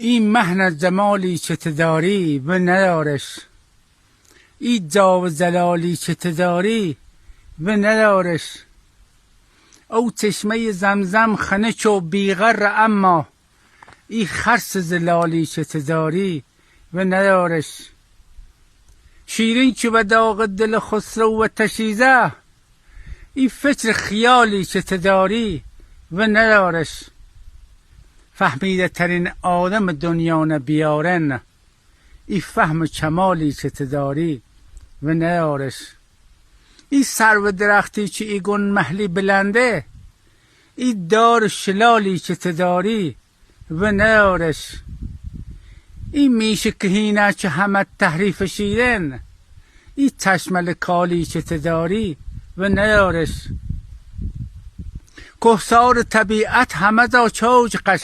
این مهن جمالی که تداری و ندارش، این جاو زلالی که تداری و ندارش. او چشمه زمزم خنک و بیغر، اما این خرس زلالی که تداری و ندارش. شیرین که به داغ دل خسرو و تشیزه، این فکر خیالی که تداری و ندارش. فهمیده ترین آدم دنیا نبیارن، این فهم کمالی که تداری و ندارش. این سرو درختی که ای گون محلی بلنده، این دار شلالی که تداری و ندارش. این میش کهینه که همه تحریف شیرن، این چشمل کالی که تداری و ندارش. کهسار طبیعت همه دا چوج قشنگ،